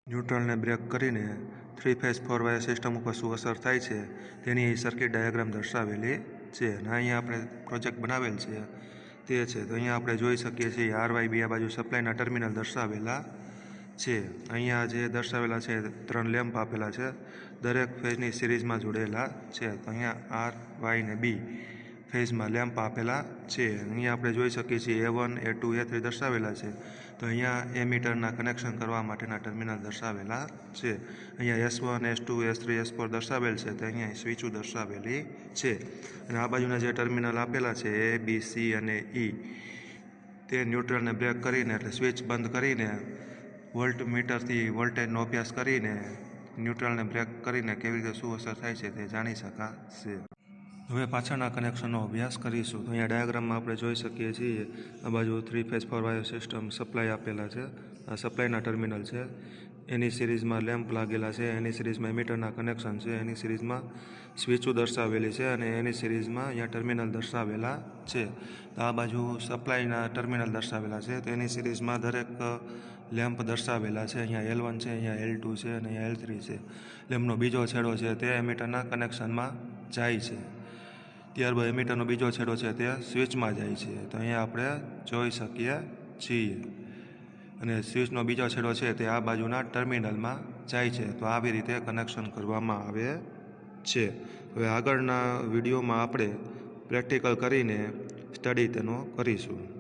Neutral ને break કરીને 3 phase 4 wire system ઉપર શું અસર થાય છે તેની સર્કિટ ડાયાગ્રામ દર્શાવેલી છે. અને અહીંયા આપણે પ્રોજેક્ટ બનાવેલ છે તે છે. તો અહીંયા આપણે જોઈ શકીએ છીએ RYB આ બાજુ સપ્લાયના ટર્મિનલ દર્શાવેલા છે. અહીંયા જે દર્શાવેલા છે 3 લેમ્પ આપેલા છે, દરેક ફેઝની સિરીઝમાં જોડેલા છે. તો અહીંયા R, Y ને B ફેઝમાં લેમ્પ આપેલા છે. અહીંયા આપણે જોઈ શકીએ છીએ A1, A2, A3 દર્શાવેલા છે. તો અહીંયા એમીટરના કનેક્શન કરવા માટેના ટર્મિનલ દર્શાવેલા છે. અહીંયા S1, S2, S3, S4 દર્શાવેલ છે. તો અહીંયા સ્વિચો દર્શાવેલી છે. અને આ બાજુના જે ટર્મિનલ આપેલા છે A, B, C અને E તે ન્યુટ્રલને બ્રેક કરીને એટલે સ્વિચ બંધ કરીને વોલ્ટમીટરથી વોલ્ટેજનો અભ્યાસ કરીને ન્યુટ્રલને બ્રેક કરીને કેવી રીતે શું અસર થાય છે તે જાણી શકાશે. હવે પાછળના કનેક્શનનો અભ્યાસ કરીશું. તો અહીંયા ડાયાગ્રામમાં આપણે જોઈ શકીએ છીએ આ બાજુ 3 ફેઝ 4 વાયર સિસ્ટમ સપ્લાય આપેલા છે. આ સપ્લાયના ટર્મિનલ છે. એની સિરીઝમાં લેમ્પ લાગેલા છે, એની સિરીઝમાં એમીટરના કનેક્શન છે, એની સિરીઝમાં સ્વિચો દર્શાવેલી છે અને એની સિરીઝમાં અહીંયા ટર્મિનલ દર્શાવેલા છે. તો આ બાજુ સપ્લાયના ટર્મિનલ દર્શાવેલા છે. તો એની સિરીઝમાં દરેક લેમ્પ દર્શાવેલા છે. અહીંયા L1 છે, અહીંયા L2 છે અને અહીંયા L3 છે. લેમ્પનો બીજો છેડો છે તે એમીટરના કનેક્શનમાં જાય છે. ત્યારબાદ એમીટરનો બીજો છેડો છે તે સ્વિચમાં જાય છે. તો અહીંયા આપણે જોઈ શકીએ છીએ. અને સ્વિચનો બીજો છેડો છે તે આ બાજુના ટર્મિનલમાં જાય છે. તો આવી રીતે કનેક્શન કરવામાં આવે છે. હવે આગળના વિડીયોમાં આપણે પ્રેક્ટિકલ કરીને સ્ટડી તેનો કરીશું.